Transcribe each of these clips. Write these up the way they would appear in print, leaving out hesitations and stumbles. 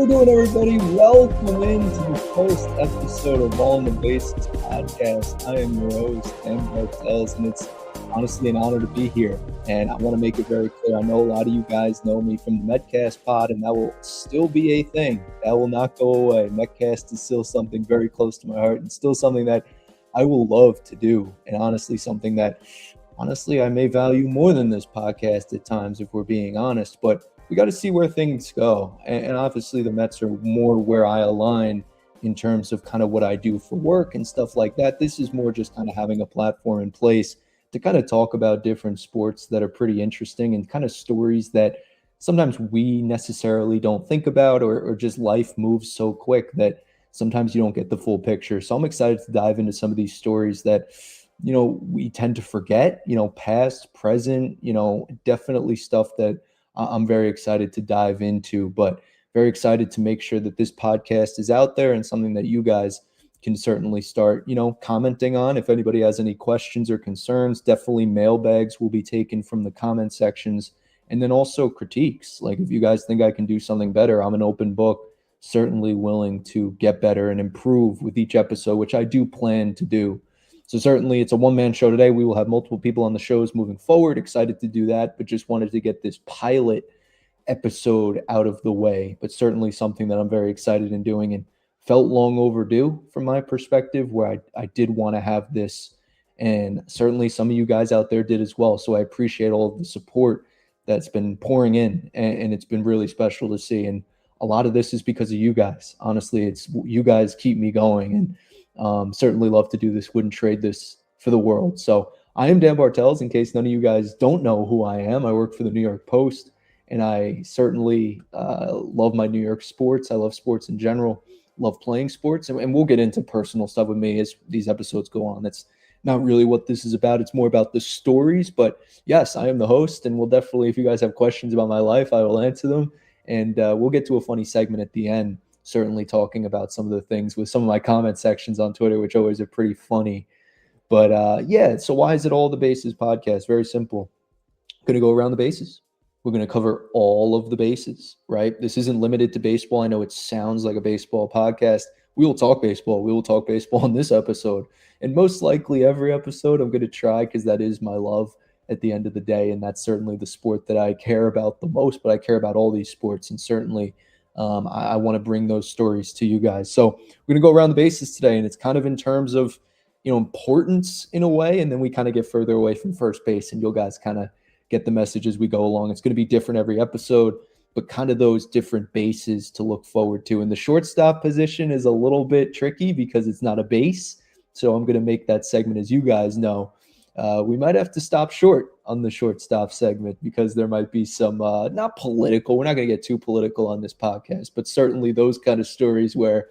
we doing, everybody? Welcome into the first episode of On the Bases podcast. I am your host, Bartels, and it's honestly an honor to be here. And I want to make it very clear. I know a lot of you guys know me from the Metcast pod, and that will still be a thing. That will not go away. Metcast is still something very close to my heart, and still something that I will love to do. And honestly, something that I may value more than this podcast at times, if we're being honest. But we got to see where things go. And obviously the Mets are more where I align in terms of kind of what I do for work and stuff like that. This is more just kind of having a platform in place to kind of talk about different sports that are pretty interesting and kind of stories that sometimes we necessarily don't think about, or just life moves so quick that sometimes you don't get the full picture. So I'm excited to dive into some of these stories that, we tend to forget, past, present, definitely stuff that I'm very excited to dive into, but very excited to make sure that this podcast is out there and something that you guys can certainly start, commenting on. If anybody has any questions or concerns, definitely mailbags will be taken from the comment sections. And then also critiques. Like, if you guys think I can do something better, I'm an open book, certainly willing to get better and improve with each episode, which I do plan to do. So certainly it's a one-man show today. We will have multiple people on the shows moving forward. Excited to do that, but just wanted to get this pilot episode out of the way. But certainly something that I'm very excited in doing and felt long overdue from my perspective, where I did want to have this. And certainly some of you guys out there did as well. So I appreciate all of the support that's been pouring in, and it's been really special to see. And a lot of this is because of you guys. Honestly, it's you guys keep me going, and certainly love to do this. Wouldn't trade this for the world. So I am Dan Bartels. In case none of you guys don't know who I am, I work for the New York Post, and I certainly love my New York sports. I love sports in general, love playing sports, and we'll get into personal stuff with me as these episodes go on. That's not really what this is about. It's more about the stories. But yes, I am the host, and we'll definitely, if you guys have questions about my life, I will answer them. And we'll get to a funny segment at the end, certainly talking about some of the things with some of my comment sections on Twitter, which always are pretty funny. But yeah, so why is it All the Bases podcast? Very simple. Going to go around the bases. We're going to cover all of the bases, right? This isn't limited to baseball. I know it sounds like a baseball podcast. We will talk baseball. We will talk baseball in this episode. And most likely every episode I'm going to try, because that is my love at the end of the day. And that's certainly the sport that I care about the most, but I care about all these sports. And certainly I want to bring those stories to you guys. So we're going to go around the bases today, and it's kind of in terms of, importance in a way. And then we kind of get further away from first base, and you guys kind of get the message as we go along. It's going to be different every episode, but kind of those different bases to look forward to. And the shortstop position is a little bit tricky because it's not a base. So I'm going to make that segment, as you guys know, we might have to stop short on the shortstop segment, because there might be some not political. We're not going to get too political on this podcast, but certainly those kind of stories where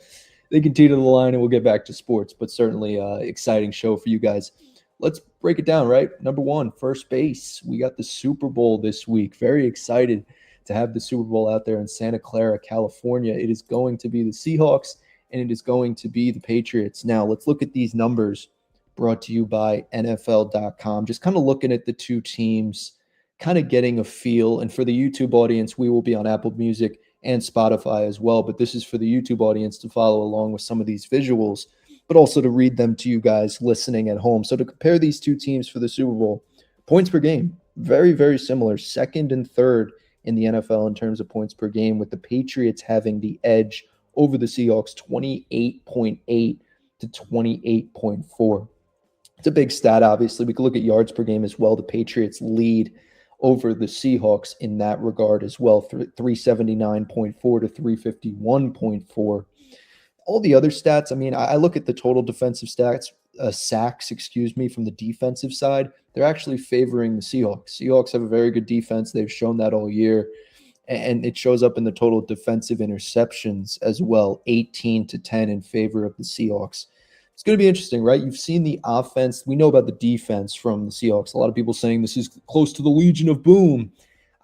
they can tee to the line, and we'll get back to sports. But certainly exciting show for you guys. Let's break it down, right? Number one, first base. We got the Super Bowl this week. Very excited to have the Super Bowl out there in Santa Clara, California. It is going to be the Seahawks, and it is going to be the Patriots. Now, let's look at these numbers brought to you by NFL.com. Just kind of looking at the two teams, kind of getting a feel. And for the YouTube audience, we will be on Apple Music and Spotify as well. But this is for the YouTube audience to follow along with some of these visuals, but also to read them to you guys listening at home. So to compare these two teams for the Super Bowl, points per game, very, very similar. Second and third in the NFL in terms of points per game, with the Patriots having the edge over the Seahawks, 28.8 to 28.4. It's a big stat, obviously. We could look at yards per game as well. The Patriots lead over the Seahawks in that regard as well, 379.4 to 351.4. All the other stats, I mean, I look at the total defensive stats, sacks, from the defensive side. They're actually favoring the Seahawks. Seahawks have a very good defense. They've shown that all year. And it shows up in the total defensive interceptions as well, 18 to 10 in favor of the Seahawks. It's going to be interesting, right? You've seen the offense. We know about the defense from the Seahawks. A lot of people saying this is close to the Legion of Boom.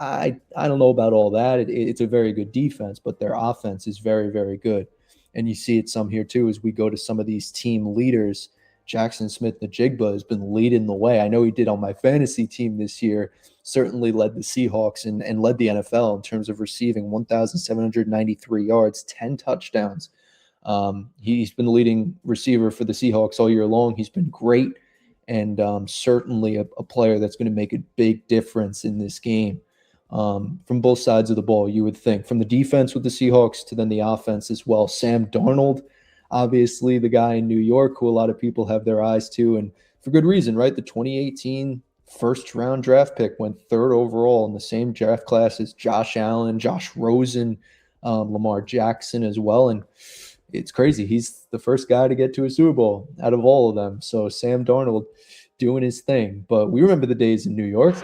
I don't know about all that. It's a very good defense, but their offense is very, very good. And you see it some here too as we go to some of these team leaders. Jackson Smith-Njigba has been leading the way. I know he did on my fantasy team this year. certainly led the Seahawks and led the NFL in terms of receiving 1,793 yards, 10 touchdowns. He's been the leading receiver for the Seahawks all year long. He's been great, and certainly a player that's going to make a big difference in this game. From both sides of the ball, you would think. From the defense with the Seahawks to then the offense as well. Sam Darnold, obviously the guy in New York who a lot of people have their eyes to, and for good reason, right? The 2018 first-round draft pick went third overall in the same draft class as Josh Allen, Josh Rosen, Lamar Jackson as well, and it's crazy. He's the first guy to get to a Super Bowl out of all of them. So Sam Darnold doing his thing. But we remember the days in New York.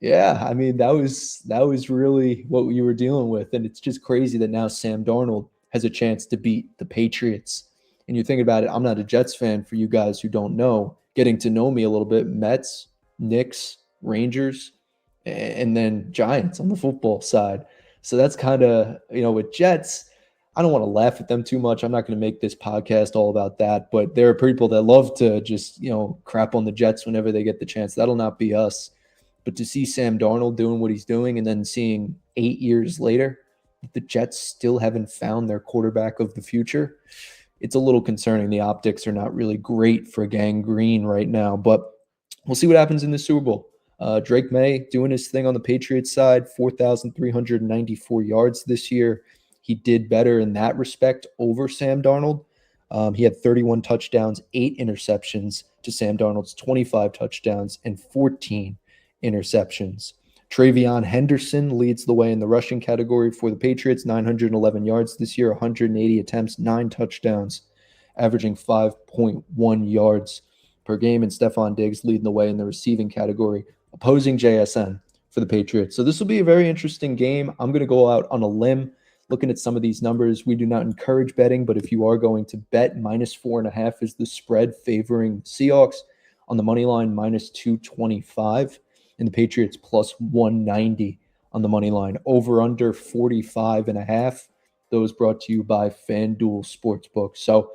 Yeah, I mean, that was really what you were dealing with. And it's just crazy that now Sam Darnold has a chance to beat the Patriots. And you think about it, I'm not a Jets fan for you guys who don't know. Getting to know me a little bit, Mets, Knicks, Rangers, and then Giants on the football side. So that's kind of, with Jets, I don't want to laugh at them too much. I'm not going to make this podcast all about that, but there are people that love to just, crap on the Jets whenever they get the chance. That'll not be us. But to see Sam Darnold doing what he's doing and then seeing 8 years later the Jets still haven't found their quarterback of the future, it's a little concerning. The optics are not really great for Gang Green right now, but we'll see what happens in the Super Bowl. Drake May doing his thing on the Patriots side, 4,394 yards this year. He did better in that respect over Sam Darnold. He had 31 touchdowns, 8 interceptions to Sam Darnold's 25 touchdowns and 14 interceptions. Travion Henderson leads the way in the rushing category for the Patriots, 911 yards this year, 180 attempts, 9 touchdowns, averaging 5.1 yards per game. And Stephon Diggs leading the way in the receiving category, opposing JSN for the Patriots. So this will be a very interesting game. I'm going to go out on a limb looking at some of these numbers. We do not encourage betting, but if you are going to bet, -4.5 is the spread favoring the Seahawks. On the money line, -225. And the Patriots +190 on the money line. Over under 45.5. Those brought to you by FanDuel Sportsbook. So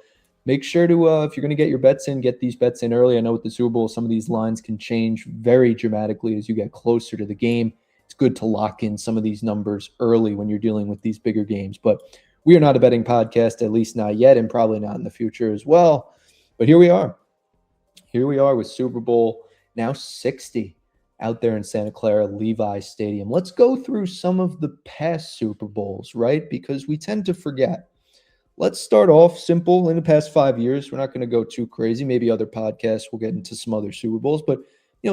make sure to, if you're going to get your bets in, get these bets in early. I know with the Super Bowl, some of these lines can change very dramatically as you get closer to the game. It's good to lock in some of these numbers early when you're dealing with these bigger games. But we are not a betting podcast, at least not yet, and probably not in the future as well. But here we are. Here we are with Super Bowl now 60 out there in Santa Clara Levi Stadium. Let's go through some of the past Super Bowls, right? Because we tend to forget. Let's start off simple. In the past 5 years, we're not going to go too crazy. Maybe other podcasts will get into some other Super Bowls, but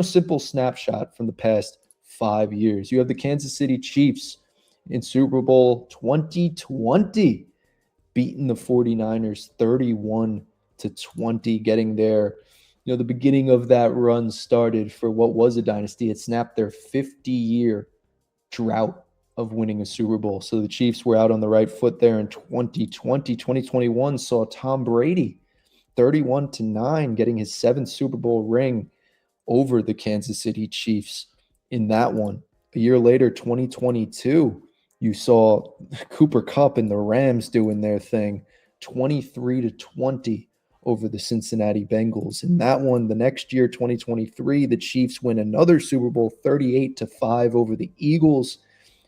simple snapshot from the past 5 years. You have the Kansas City Chiefs in Super Bowl 2020 beating the 49ers 31-20, getting their the beginning of that run started for what was a dynasty. It snapped their 50-year drought of winning a Super Bowl. So the Chiefs were out on the right foot there in 2020. 2021 saw Tom Brady 31-9 getting his 7th Super Bowl ring over the Kansas City Chiefs in that one. A year later, 2022, you saw Cooper Kupp and the Rams doing their thing, 23-20 over the Cincinnati Bengals. In that one, the next year, 2023, the Chiefs win another Super Bowl, 38-5 over the Eagles.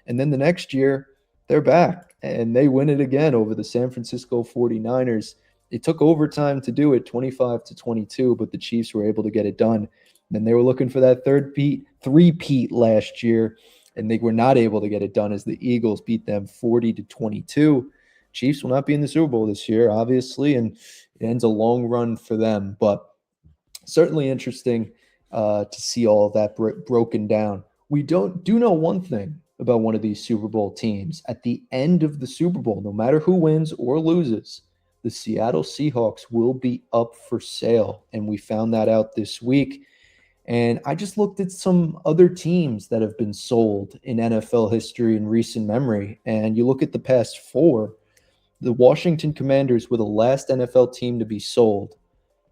And then the next year, they're back, and they win it again over the San Francisco 49ers. It took overtime to do it, 25-22, but the Chiefs were able to get it done. And they were looking for that three-peat last year, and they were not able to get it done as the Eagles beat them 40-22. Chiefs will not be in the Super Bowl this year, obviously, and it ends a long run for them. But certainly interesting to see all of that broken down. We do know one thing about one of these Super Bowl teams. At the end of the Super Bowl, no matter who wins or loses, the Seattle Seahawks will be up for sale. And we found that out this week. And I just looked at some other teams that have been sold in NFL history in recent memory. And you look at the past 4, the Washington Commanders were the last NFL team to be sold,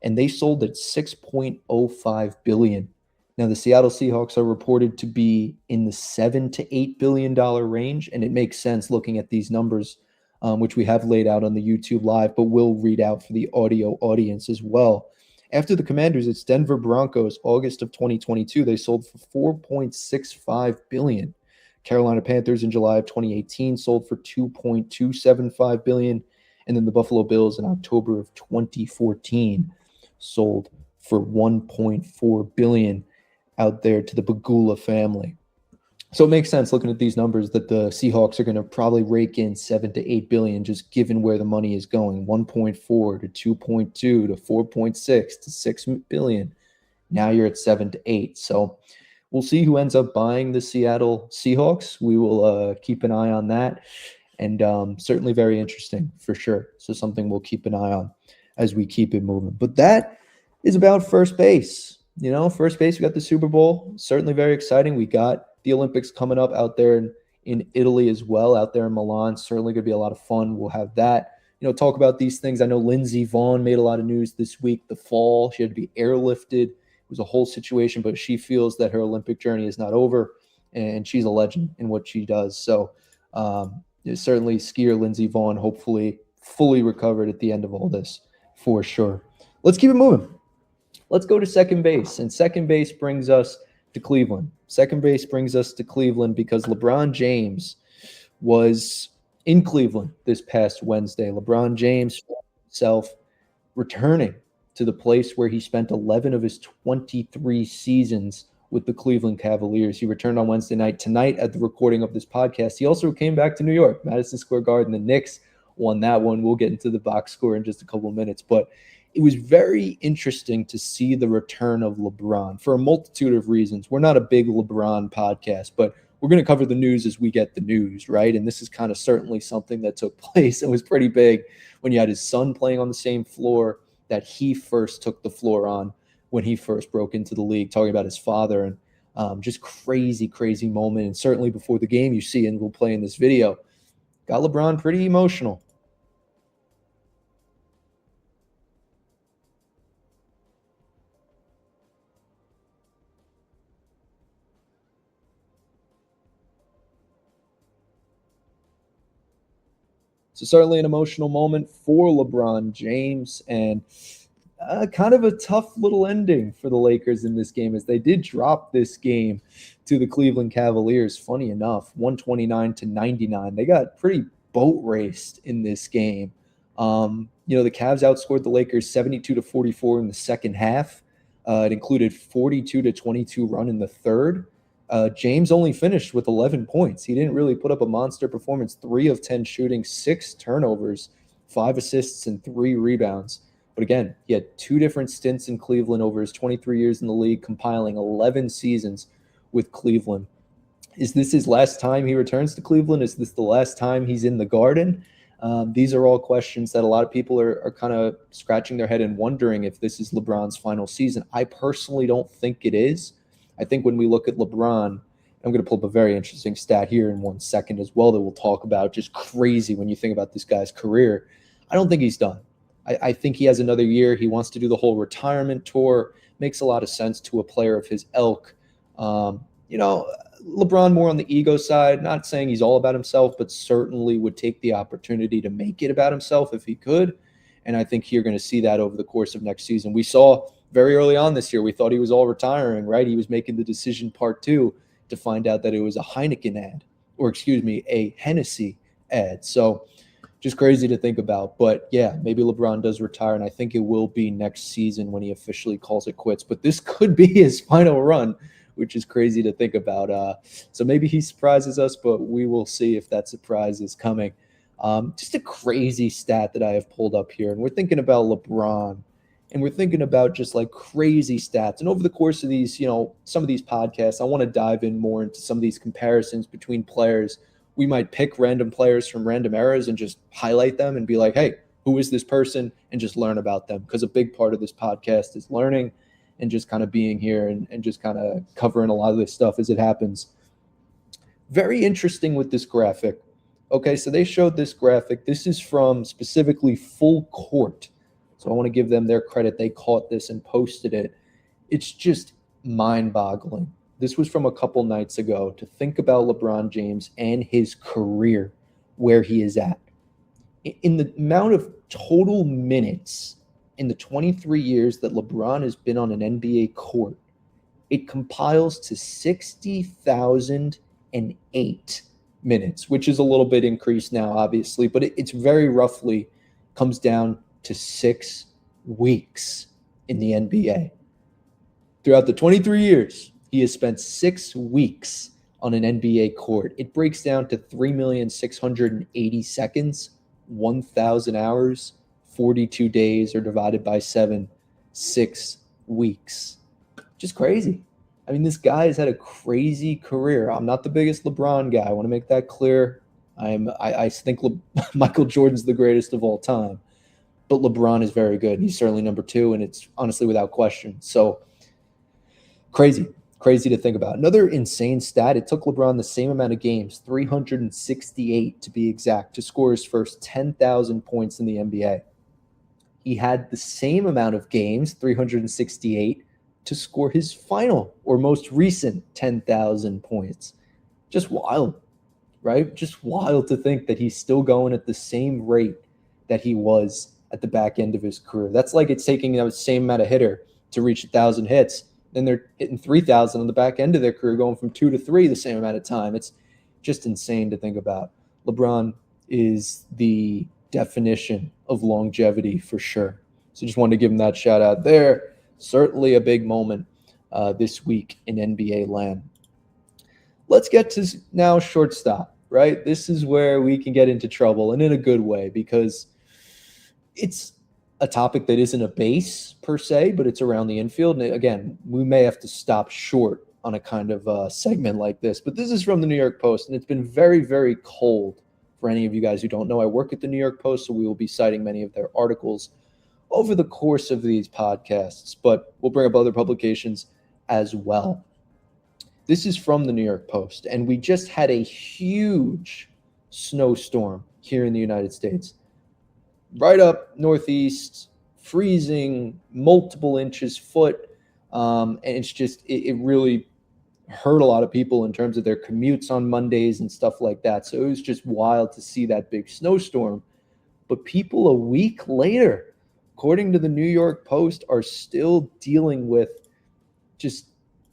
and they sold at $6.05 billion. Now, the Seattle Seahawks are reported to be in the $7 to $8 billion range, and it makes sense looking at these numbers, which we have laid out on the YouTube Live, but we'll read out for the audio audience as well. After the Commanders, it's Denver Broncos, August of 2022. They sold for 4.65 billion. Carolina Panthers in July of 2018 sold for 2.275 billion, and then the Buffalo Bills in October of 2014 sold for 1.4 billion out there to the Bagula family. So it makes sense looking at these numbers that the Seahawks are going to probably rake in 7 to 8 billion just given where the money is going, 1.4 to 2.2 to 4.6 to 6 billion. Now you're at 7 to 8. So we'll see who ends up buying the Seattle Seahawks. We will keep an eye on that, and certainly very interesting for sure. So something we'll keep an eye on as we keep it moving. But that is about first base. First base, we got the Super Bowl. Certainly very exciting. We got the Olympics coming up out there in Italy as well, out there in Milan. Certainly going to be a lot of fun. We'll have that. Talk about these things. I know Lindsey Vonn made a lot of news this week. The fall, she had to be airlifted. It was a whole situation, but she feels that her Olympic journey is not over, and she's a legend in what she does. So certainly skier Lindsey Vonn, hopefully fully recovered at the end of all this for sure. Let's keep it moving. Let's go to second base, and second base brings us to Cleveland. Second base brings us to Cleveland because LeBron James was in Cleveland this past Wednesday. LeBron James himself returning to the place where he spent 11 of his 23 seasons with the Cleveland Cavaliers. He returned on Wednesday night. Tonight, at the recording of this podcast, he also came back to New York, Madison Square Garden. The Knicks won that one. We'll get into the box score in just a couple of minutes, but it was very interesting to see the return of LeBron for a multitude of reasons. We're not a big LeBron podcast, but we're going to cover the news as we get the news, right? And this is kind of certainly something that took place. It was pretty big when you had his son playing on the same floor that he first took the floor on when he first broke into the league, talking about his father, and just crazy, crazy moment. And certainly before the game, you see, and we'll play in this video, got LeBron pretty emotional. So certainly an emotional moment for LeBron James, and kind of a tough little ending for the Lakers in this game, as they did drop this game to the Cleveland Cavaliers. Funny enough, 129 to 99. They got pretty boat raced in this game. The Cavs outscored the Lakers 72 to 44 in the second half. It included 42 to 22 run in the third. James only finished with 11 points. He didn't really put up a monster performance. 3 of 10 shooting, 6 turnovers, 5 assists, and 3 rebounds. But again, he had 2 different stints in Cleveland over his 23 years in the league, compiling 11 seasons with Cleveland. Is this his last time he returns to Cleveland? Is this the last time he's in the Garden? These are all questions that a lot of people are kind of scratching their head and wondering if this is LeBron's final season. I personally don't think it is. I think when we look at LeBron, I'm going to pull up a very interesting stat here in 1 second as well that we'll talk about. Just crazy when you think about this guy's career. I don't think he's done. I think he has another year. He wants to do the whole retirement tour. Makes a lot of sense to a player of his ilk. LeBron more on the ego side, not saying he's all about himself, but certainly would take the opportunity to make it about himself if he could. And I think you're going to see that over the course of next season. We saw very early on this year, we thought he was all retiring, right? He was making the decision part 2 to find out that it was a Heineken ad, or a Hennessy ad. So just crazy to think about. But yeah, maybe LeBron does retire, and I think it will be next season when he officially calls it quits. But this could be his final run, which is crazy to think about. So maybe he surprises us, but we will see if that surprise is coming. Just a crazy stat that I have pulled up here, and we're thinking about LeBron. And we're thinking about just like crazy stats. And over the course of these, some of these podcasts, I want to dive in more into some of these comparisons between players. We might pick random players from random eras and just highlight them and be like, hey, who is this person? And just learn about them. Because a big part of this podcast is learning and just kind of being here and just kind of covering a lot of this stuff as it happens. Very interesting with this graphic. Okay, so they showed this graphic. This is from specifically Full Court. So I want to give them their credit. They caught this and posted it. It's just mind-boggling. This was from a couple nights ago to think about LeBron James and his career, where he is at. In the amount of total minutes in the 23 years that LeBron has been on an NBA court, it compiles to 60,008 minutes, which is a little bit increased now, obviously, but it's very roughly comes down to 6 weeks in the NBA. Throughout the 23 years, he has spent 6 weeks on an NBA court. It breaks down to 3,680 seconds, 1,000 hours, 42 days, or divided by 7, 6 weeks. Just crazy. I mean, this guy has had a crazy career. I'm not the biggest LeBron guy. I want to make that clear. I think Michael Jordan's the greatest of all time, but LeBron is very good. He's certainly number 2, and it's honestly without question. So crazy to think about. Another insane stat, it took LeBron the same amount of games, 368 to be exact, to score his first 10,000 points in the NBA. He had the same amount of games, 368, to score his final or most recent 10,000 points. Just wild, right? Just wild to think that he's still going at the same rate that he was at the back end of his career. That's like it's taking the same amount of hitter to reach 1,000 hits. Then they're hitting 3,000 on the back end of their career, going from 2 to 3 the same amount of time. It's just insane to think about. LeBron is the definition of longevity for sure. So just wanted to give him that shout out there. Certainly a big moment this week in NBA land. Let's get to now shortstop, right? This is where we can get into trouble, and in a good way, because it's a topic that isn't a base per se, but it's around the infield. And again, we may have to stop short on a kind of segment like this, but this is from the New York Post, and it's been very, very cold. For any of you guys who don't know, I work at the New York Post, so we will be citing many of their articles over the course of these podcasts, but we'll bring up other publications as well. This is from the New York Post, and we just had a huge snowstorm here in the United States. Right up northeast, freezing, multiple inches, foot, and it's just, it really hurt a lot of people in terms of their commutes on Mondays and stuff like that. So it was just wild to see that big snowstorm. But people a week later, according to the New York Post, are still dealing with just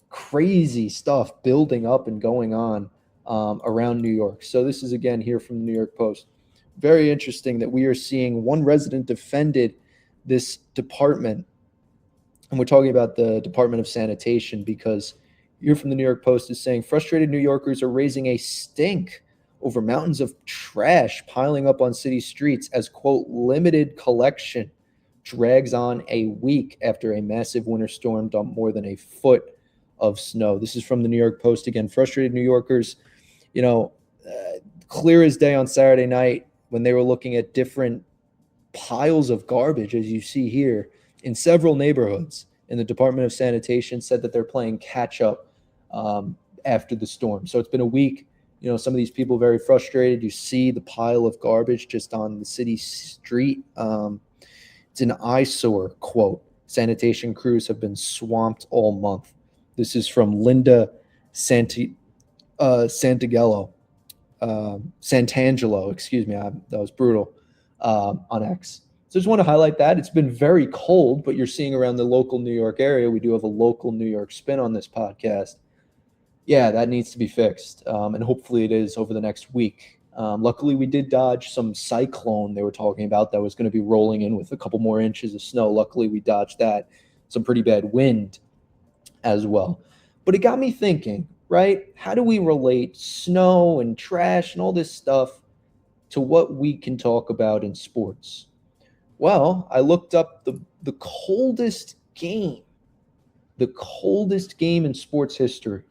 crazy stuff building up and going on around New York. So this is, again, here from the New York Post. Very interesting that we are seeing one resident defended this department. And we're talking about the Department of Sanitation, because here from the New York Post is saying frustrated New Yorkers are raising a stink over mountains of trash piling up on city streets as, quote, limited collection drags on a week after a massive winter storm dumped more than a foot of snow. This is from the New York Post again. Frustrated New Yorkers, clear as day on Saturday night when they were looking at different piles of garbage, as you see here, in several neighborhoods. And the Department of Sanitation said that they're playing catch up after the storm. So it's been a week. Some of these people very frustrated. You see the pile of garbage just on the city street. It's an eyesore, quote. Sanitation crews have been swamped all month. This is from Linda Santangelo, excuse me, that was brutal, on X. So I just want to highlight that. It's been very cold, but you're seeing around the local New York area, we do have a local New York spin on this podcast. Yeah, that needs to be fixed, and hopefully it is over the next week. Luckily, we did dodge some cyclone they were talking about that was going to be rolling in with a couple more inches of snow. Luckily, we dodged that. Some pretty bad wind as well. But it got me thinking, right? How do we relate snow and trash and all this stuff to what we can talk about in sports? Well, I looked up the coldest game in sports history,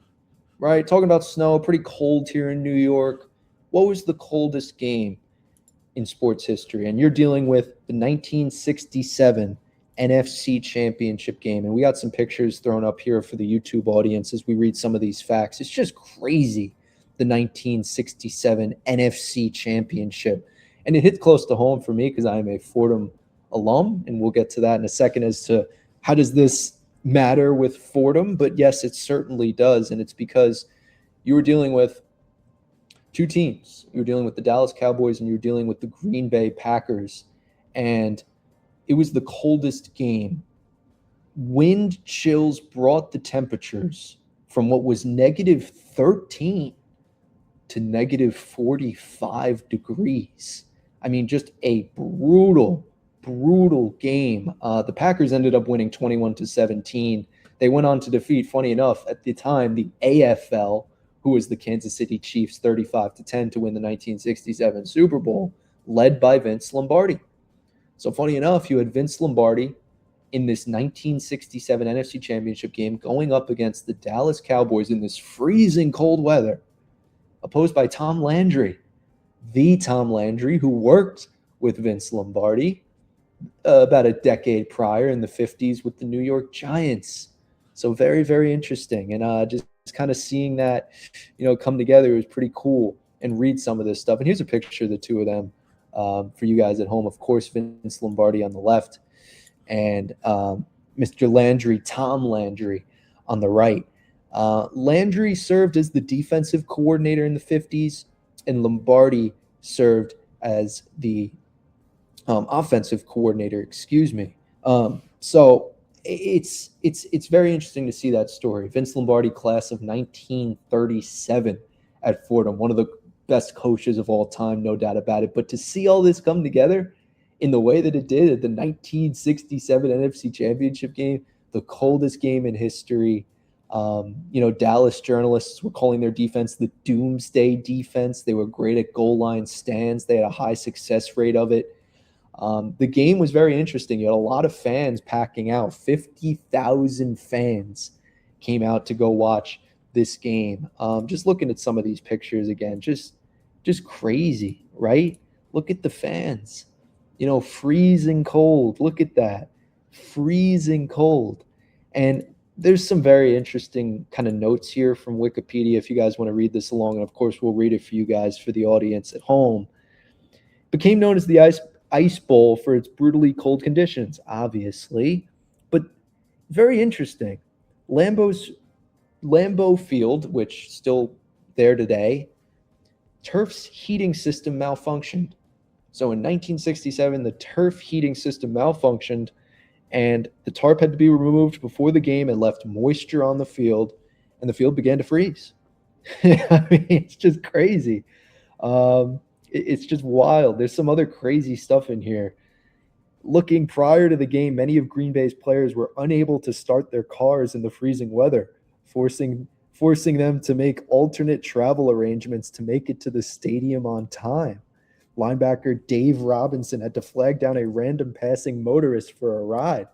right? Talking about snow, pretty cold here in New York. What was the coldest game in sports history? And you're dealing with the 1967 NFC Championship game. And we got some pictures thrown up here for the YouTube audience as we read some of these facts. It's just crazy, the 1967 NFC Championship. And it hit close to home for me because I am a Fordham alum, and we'll get to that in a second as to how does this matter with Fordham. But yes, it certainly does, and it's because you were dealing with two teams. You were dealing with the Dallas Cowboys and you were dealing with the Green Bay Packers, and It was the coldest game. Wind chills brought the temperatures from what was negative 13 to negative 45 degrees. I mean, just a brutal, brutal game. The Packers ended up winning 21-17. They went on to defeat, funny enough, at the time, the AFL, who was the Kansas City Chiefs 35-10 to win the 1967 Super Bowl, led by Vince Lombardi. So funny enough, you had Vince Lombardi in this 1967 NFC Championship game going up against the Dallas Cowboys in this freezing cold weather, opposed by Tom Landry, the Tom Landry who worked with Vince Lombardi about a decade prior in the 50s with the New York Giants. So very, very interesting. And just kind of seeing that, come together was pretty cool, and read some of this stuff. And here's a picture of the two of them for you guys at home. Of course, Vince Lombardi on the left and Mr. Landry, Tom Landry, on the right. Landry served as the defensive coordinator in the 50s, and Lombardi served as the offensive coordinator, excuse me. So it's very interesting to see that story. Vince Lombardi, class of 1937 at Fordham, one of the best coaches of all time, no doubt about it. But to see all this come together in the way that it did at the 1967 NFC Championship game, the coldest game in history. Dallas journalists were calling their defense the doomsday defense. They were great at goal line stands. They had a high success rate of it. The game was very interesting. You had a lot of fans packing out. 50,000 fans came out to go watch this game. Just looking at some of these pictures again, just crazy, right? Look at the fans. Freezing cold. Look at that. Freezing cold. And there's some very interesting kind of notes here from Wikipedia if you guys want to read this along. And of course, we'll read it for you guys, for the audience at home. Became known as the Ice Bowl for its brutally cold conditions, obviously. But very interesting. Lambeau Field, which still there today, turf's heating system malfunctioned. So in 1967, the turf heating system malfunctioned, and the tarp had to be removed before the game and left moisture on the field, and the field began to freeze. I mean, it's just crazy. It's just wild. There's some other crazy stuff in here. Looking prior to the game, many of Green Bay's players were unable to start their cars in the freezing weather, forcing them to make alternate travel arrangements to make it to the stadium on time. Linebacker Dave Robinson had to flag down a random passing motorist for a ride.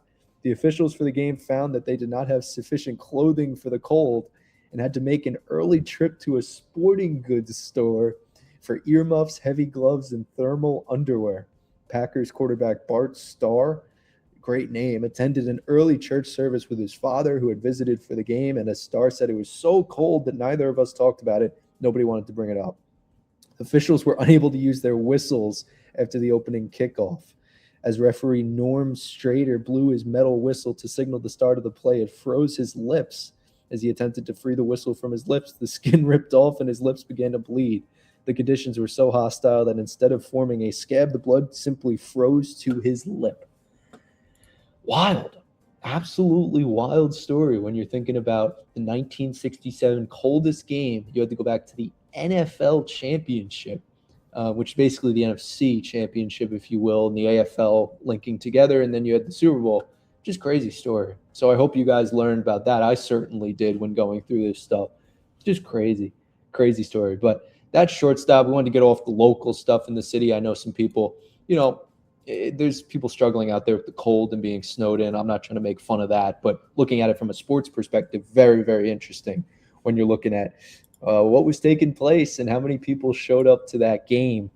The officials for the game found that they did not have sufficient clothing for the cold and had to make an early trip to a sporting goods store for earmuffs, heavy gloves, and thermal underwear. Packers quarterback Bart Starr, great name, attended an early church service with his father who had visited for the game, and as Starr said, it was so cold that neither of us talked about it. Nobody wanted to bring it up. Officials were unable to use their whistles after the opening kickoff. As referee Norm Strader blew his metal whistle to signal the start of the play, it froze his lips. As he attempted to free the whistle from his lips, the skin ripped off and his lips began to bleed. The conditions were so hostile that instead of forming a scab, the blood simply froze to his lip. Wild. Absolutely wild story when you're thinking about the 1967 coldest game. You had to go back to the NFL Championship, which is basically the NFC Championship, if you will, and the AFL linking together, and then you had the Super Bowl. Just crazy story. So I hope you guys learned about that. I certainly did when going through this stuff. Just crazy story. But that's shortstop. We wanted to get off the local stuff in the city. I know some people, there's people struggling out there with the cold and being snowed in. I'm not trying to make fun of that, but looking at it from a sports perspective, very, very interesting when you're looking at what was taking place and how many people showed up to that game.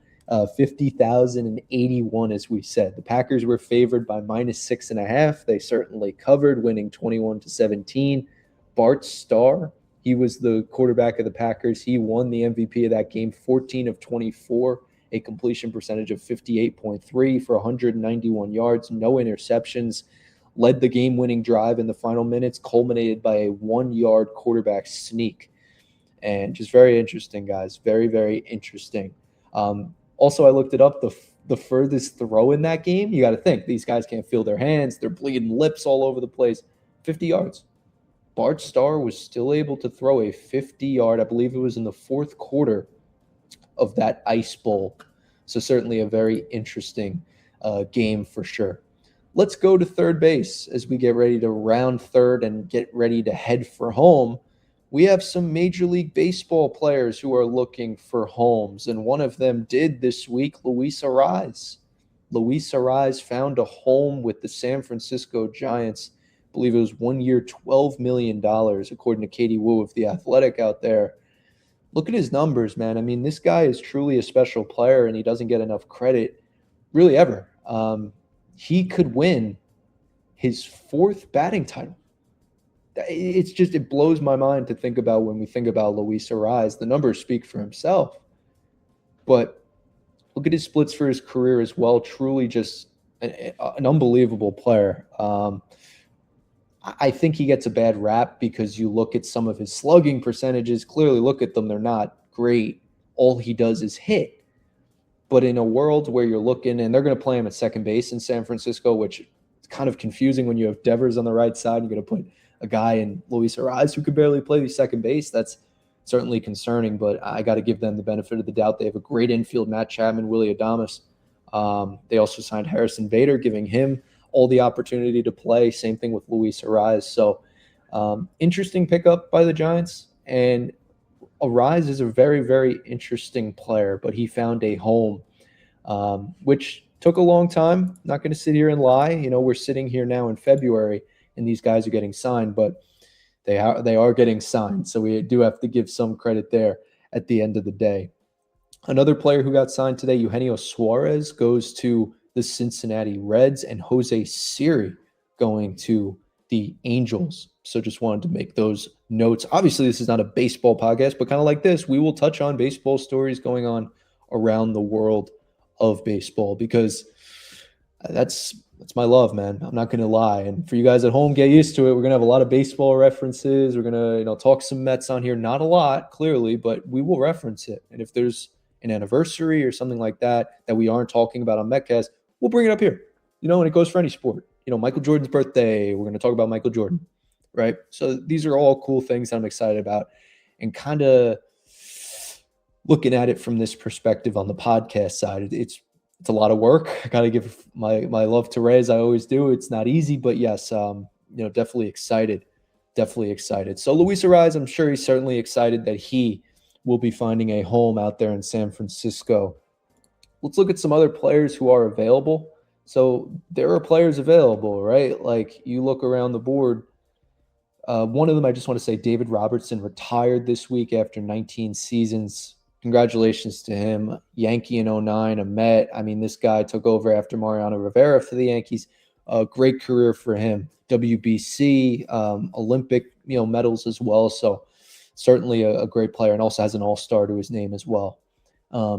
50,081, as we said. The Packers were favored by -6.5. They certainly covered, winning 21-17. Bart Starr, he was the quarterback of the Packers. He won the MVP of that game, 14 of 24, a completion percentage of 58.3 for 191 yards, no interceptions, led the game-winning drive in the final minutes, culminated by a 1-yard quarterback sneak. And just very interesting, guys. Very, very interesting. Also, I looked it up. the furthest throw in that game, you got to think these guys can't feel their hands. They're bleeding lips all over the place. 50 yards. Bart Starr was still able to throw a 50-yard, I believe it was in the fourth quarter of that Ice Bowl. So certainly a very interesting game for sure. Let's go to third base as we get ready to round third and get ready to head for home. We have some Major League Baseball players who are looking for homes, and one of them did this week, Luis Arraez. Luis Arraez found a home with the San Francisco Giants. I believe it was 1 year, $12 million, according to Katie Wu of The Athletic out there. Look at his numbers, man. I mean, this guy is truly a special player, and he doesn't get enough credit really ever. He could win his fourth batting title. It blows my mind to think about when we think about Luis Arraez. The numbers speak for himself. But look at his splits for his career as well. Truly just an unbelievable player. I think he gets a bad rap because you look at some of his slugging percentages. Clearly look at them. They're not great. All he does is hit. But in a world where you're looking, and they're going to play him at second base in San Francisco, which is kind of confusing when you have Devers on the right side. You're going to put a guy in Luis Arraez who could barely play the second base. That's certainly concerning, but I got to give them the benefit of the doubt. They have a great infield, Matt Chapman, Willie Adames. They also signed Harrison Bader, giving him all the opportunity to play. Same thing with Luis Arraez. So interesting pickup by the Giants. And Arraez is a very, very interesting player, but he found a home, which took a long time. Not going to sit here and lie. You know, we're sitting here now in February, and these guys are getting signed, but they are getting signed. So we do have to give some credit there at the end of the day. Another player who got signed today, Eugenio Suarez, goes to the Cincinnati Reds, and Jose Siri going to the Angels. So just wanted to make those notes. Obviously, this is not a baseball podcast, but kind of like this, we will touch on baseball stories going on around the world of baseball, because that's my love, man. I'm not going to lie. And for you guys at home, get used to it. We're going to have a lot of baseball references. We're going to, talk some Mets on here. Not a lot, clearly, but we will reference it. And if there's an anniversary or something like that we aren't talking about on Metcast, we'll bring it up here. And it goes for any sport. Michael Jordan's birthday, we're going to talk about Michael Jordan, right? So these are all cool things I'm excited about, and kind of looking at it from this perspective on the podcast side. It's a lot of work. I got to give my love to Arraez. I always do. It's not easy, but yes, definitely excited. Definitely excited. So Luis Arraez, I'm sure he's certainly excited that he will be finding a home out there in San Francisco. Let's look at some other players who are available. So there are players available, right? Like you look around the board. One of them, I just want to say, David Robertson retired this week after 19 seasons. Congratulations to him. Yankee in 2009, a Met. I mean, this guy took over after Mariano Rivera for the Yankees. A great career for him. WBC, Olympic, medals as well. So certainly a great player, and also has an all-star to his name as well.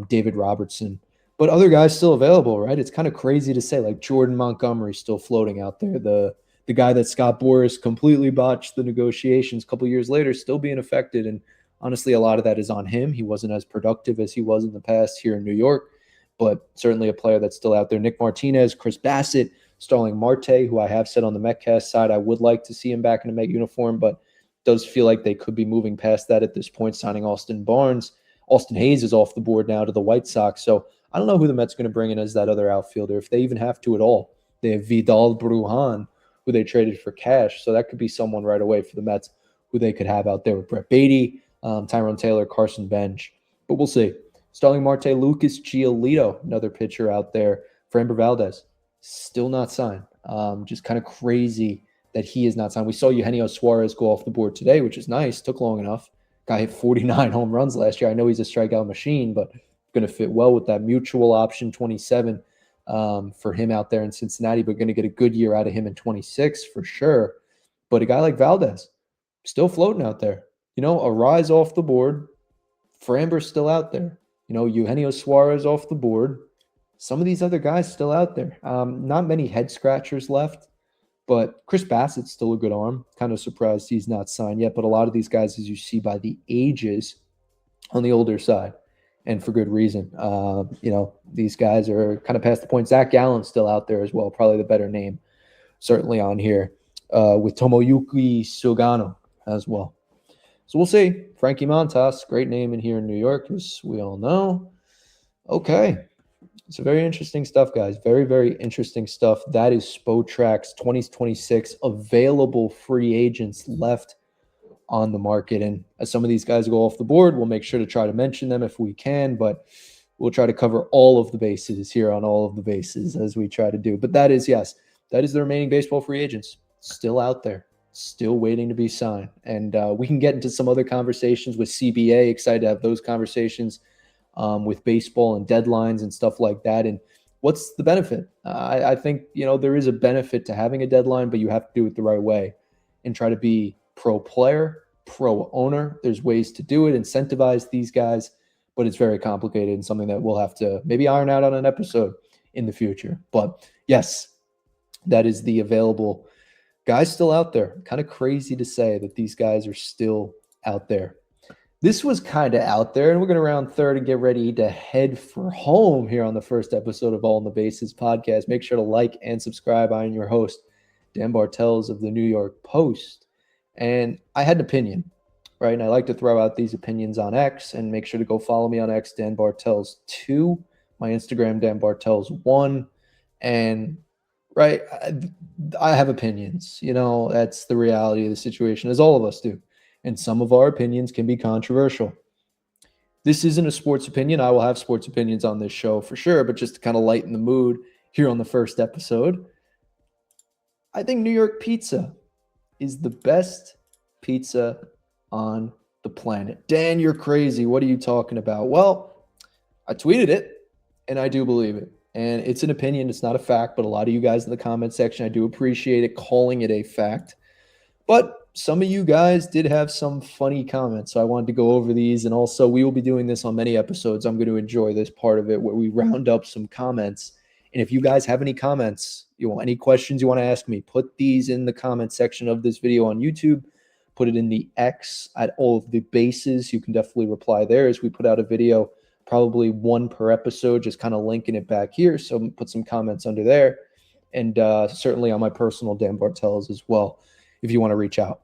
David Robertson. But other guys still available, right? It's kind of crazy to say, like Jordan Montgomery still floating out there. The guy that Scott Boras completely botched the negotiations a couple years later, still being affected. And honestly, a lot of that is on him. He wasn't as productive as he was in the past here in New York, but certainly a player that's still out there. Nick Martinez, Chris Bassett, Starling Marte, who I have said on the Metcast side, I would like to see him back in a Met uniform, but does feel like they could be moving past that at this point, signing Austin Barnes. Austin Hayes is off the board now to the White Sox. So I don't know who the Mets going to bring in as that other outfielder, if they even have to at all. They have Vidal Brujan, who they traded for cash. So that could be someone right away for the Mets who they could have out there with Brett Beatty, Tyrone Taylor, Carson Bench. But we'll see. Starling Marte, Lucas Giolito, another pitcher out there. Framber Valdez, still not signed. Just kind of crazy that he is not signed. We saw Eugenio Suarez go off the board today, which is nice. Took long enough. Guy hit 49 home runs last year. I know he's a strikeout machine, but going to fit well with that mutual option 27 for him out there in Cincinnati, but going to get a good year out of him in 26 for sure. But a guy like Valdez, still floating out there. Arraez off the board. Framber's still out there. Eugenio Suarez off the board. Some of these other guys still out there. Not many head scratchers left, but Chris Bassett's still a good arm. Kind of surprised he's not signed yet, but a lot of these guys, as you see by the ages, on the older side. and for good reason. These guys are kind of past the point. Zach Gallen's still out there as well, probably the better name, certainly on here, with Tomoyuki Sugano as well. So we'll see. Frankie Montas, great name in here in New York, as we all know. Okay. So very interesting stuff, guys. Very, very interesting stuff. That is Spotrax 2026 available free agents left on the market. And as some of these guys go off the board, we'll make sure to try to mention them if we can, but we'll try to cover all of the bases here on all of the bases as we try to do. But that is, yes, that is the remaining baseball free agents still out there, still waiting to be signed. And we can get into some other conversations with CBA. Excited to have those conversations with baseball and deadlines and stuff like that. And what's the benefit? I think, there is a benefit to having a deadline, but you have to do it the right way and try to be pro player, pro owner. There's ways to do it, incentivize these guys, but it's very complicated and something that we'll have to maybe iron out on an episode in the future. But yes, that is the available guys still out there. Kind of crazy to say that these guys are still out there. This was kind of out there, and we're going to round third and get ready to head for home here on the first episode of All in the Bases podcast. Make sure to like and subscribe. I am your host, Dan Bartels of the New York Post. And I had an opinion, right? And I like to throw out these opinions on X, and make sure to go follow me on X, Dan Bartels 2, my Instagram, Dan Bartels 1. And right, I have opinions. That's the reality of the situation, as all of us do. And some of our opinions can be controversial. This isn't a sports opinion. I will have sports opinions on this show for sure, but just to kind of lighten the mood here on the first episode, I think New York pizza is the best pizza on the planet. Dan, you're crazy. What are you talking about? Well, I tweeted it, and I do believe it. And it's an opinion. It's not a fact, but a lot of you guys in the comment section, I do appreciate it calling it a fact. But some of you guys did have some funny comments, so I wanted to go over these. And also, we will be doing this on many episodes. I'm going to enjoy this part of it where we round up some comments. And if you guys have any comments, any questions you want to ask me, put these in the comment section of this video on YouTube. Put it in the X at all of the bases. You can definitely reply there as we put out a video, probably one per episode, just kind of linking it back here. So put some comments under there. And certainly on my personal Dan Bartels as well, if you want to reach out.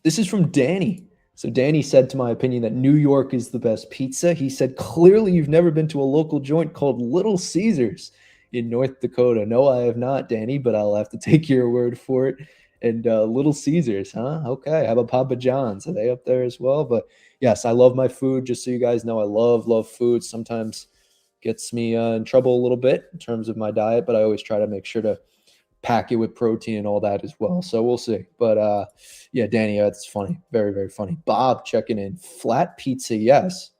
This is from Danny. So Danny said, to my opinion, that New York is the best pizza. He said, clearly you've never been to a local joint called Little Caesars in North Dakota. No, I have not, Danny, but I'll have to take your word for it. And Little Caesars, huh? Okay. How about Papa John's? Are they up there as well? But yes, I love my food. Just so you guys know, I love food. Sometimes gets me in trouble a little bit in terms of my diet, but I always try to make sure to pack it with protein and all that as well. So we'll see. But yeah, Danny, that's funny. Very, very funny. Bob checking in. Flat pizza, yes.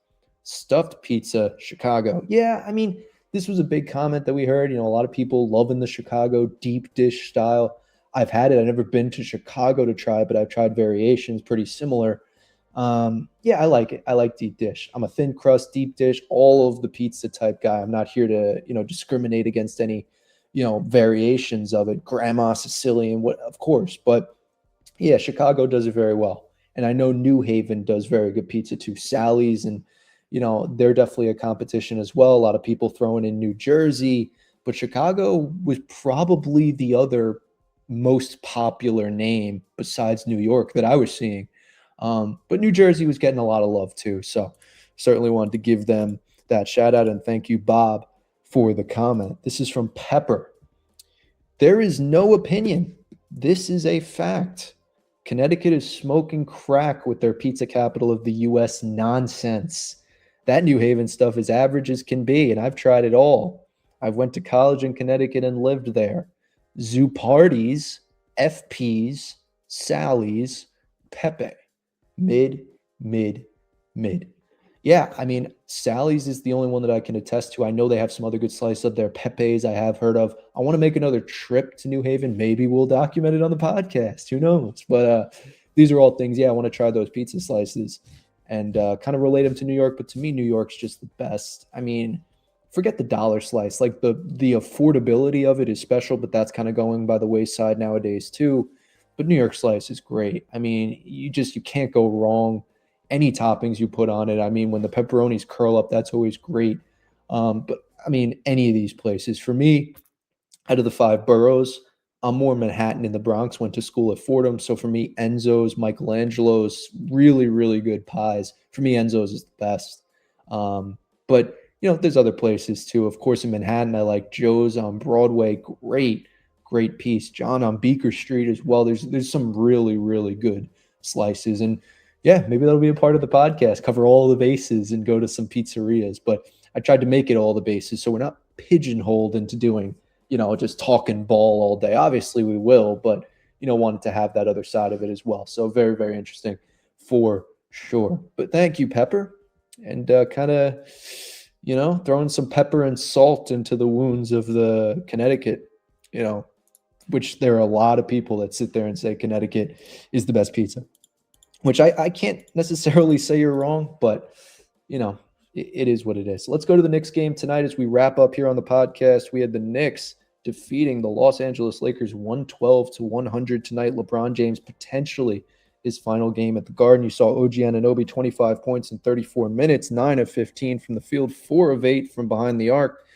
Stuffed pizza, Chicago. Yeah, I mean, this was a big comment that we heard. A lot of people loving the Chicago deep dish style. I've had it. I've never been to Chicago to try, but I've tried variations pretty similar. Yeah, I like it. I like deep dish. I'm a thin crust, deep dish, all of the pizza type guy. I'm not here to, discriminate against any variations of it, grandma, Sicilian, of course. But yeah, Chicago does it very well. And I know New Haven does very good pizza too. Sally's, and, they're definitely a competition as well. A lot of people throwing in New Jersey, but Chicago was probably the other most popular name besides New York that I was seeing. But New Jersey was getting a lot of love too. So certainly wanted to give them that shout out, and thank you, Bob, for the comment. This is from Pepper. There is no opinion. This is a fact. Connecticut is smoking crack with their pizza capital of the U.S. nonsense. That New Haven stuff is average as can be, and I've tried it all. I've went to college in Connecticut and lived there. Zoo parties, FPs, Sally's, Pepe. Mid. Yeah, I mean, Sally's is the only one that I can attest to. I know they have some other good slices up there. Pepe's I have heard of. I want to make another trip to New Haven. Maybe we'll document it on the podcast. Who knows? But these are all things, yeah, I want to try those pizza slices and kind of relate them to New York. But to me, New York's just the best. I mean, forget the dollar slice. Like the affordability of it is special, but that's kind of going by the wayside nowadays too. But New York slice is great. I mean, you can't go wrong any toppings you put on it. I mean, when the pepperonis curl up, that's always great. But I mean, any of these places. For me, out of the 5 boroughs, I'm more Manhattan in the Bronx, went to school at Fordham. So for me, Enzo's, Michelangelo's, really, really good pies. For me, Enzo's is the best. But, there's other places too. Of course, in Manhattan, I like Joe's on Broadway. Great, great piece. John on Beaker Street as well. There's some really, really good slices. And yeah, maybe that'll be a part of the podcast, cover all the bases and go to some pizzerias. But I tried to make it all the bases so we're not pigeonholed into doing just talking ball all day. Obviously, we will, but, wanted to have that other side of it as well. So very, very interesting for sure. But thank you, Pepper. And kind of, throwing some pepper and salt into the wounds of the Connecticut, which there are a lot of people that sit there and say Connecticut is the best pizza, which I can't necessarily say you're wrong, but, it is what it is. So let's go to the Knicks game tonight as we wrap up here on the podcast. We had the Knicks defeating the Los Angeles Lakers 112-100 tonight. LeBron James potentially his final game at the Garden. You saw OG Anunoby, 25 points in 34 minutes, 9 of 15 from the field, 4 of 8 from behind the arc.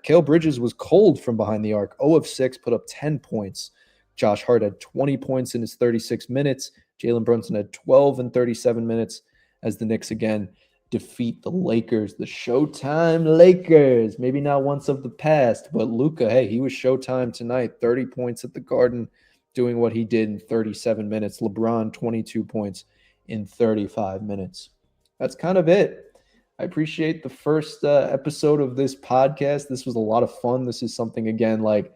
Cale Bridges was cold from behind the arc, 0 of 6, put up 10 points. Josh Hart had 20 points in his 36 minutes. Jalen Brunson had 12 in 37 minutes as the Knicks again defeat the Lakers, the Showtime Lakers. Maybe not once of the past, but Luka, hey, he was Showtime tonight. 30 points at the Garden, doing what he did in 37 minutes. LeBron, 22 points in 35 minutes. That's kind of it. I appreciate the first episode of this podcast. This was a lot of fun. This is something, again, like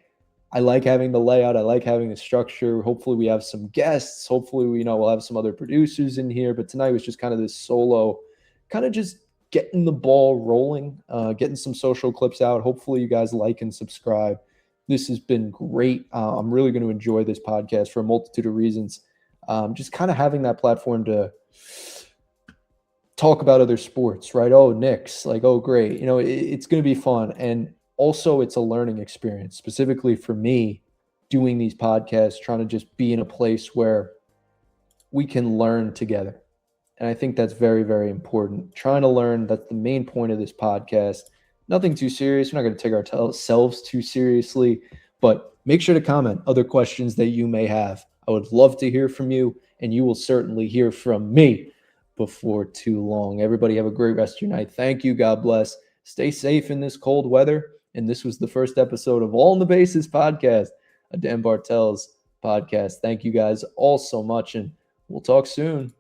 I like having the layout. I like having the structure. Hopefully we have some guests. Hopefully we'll have some other producers in here. But tonight was just kind of this solo, kind of just getting the ball rolling, getting some social clips out. Hopefully you guys like and subscribe. This has been great. I'm really going to enjoy this podcast for a multitude of reasons. Just kind of having that platform to talk about other sports, right? Oh, Knicks, like, oh, great. It's going to be fun. And also it's a learning experience, specifically for me doing these podcasts, trying to just be in a place where we can learn together. And I think that's very, very important. Trying to learn, that's the main point of this podcast. Nothing too serious. We're not going to take ourselves too seriously, but make sure to comment other questions that you may have. I would love to hear from you, and you will certainly hear from me before too long. Everybody have a great rest of your night. Thank you. God bless. Stay safe in this cold weather. And this was the first episode of All in the Bases podcast, a Dan Bartels podcast. Thank you guys all so much, and we'll talk soon.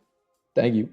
Thank you.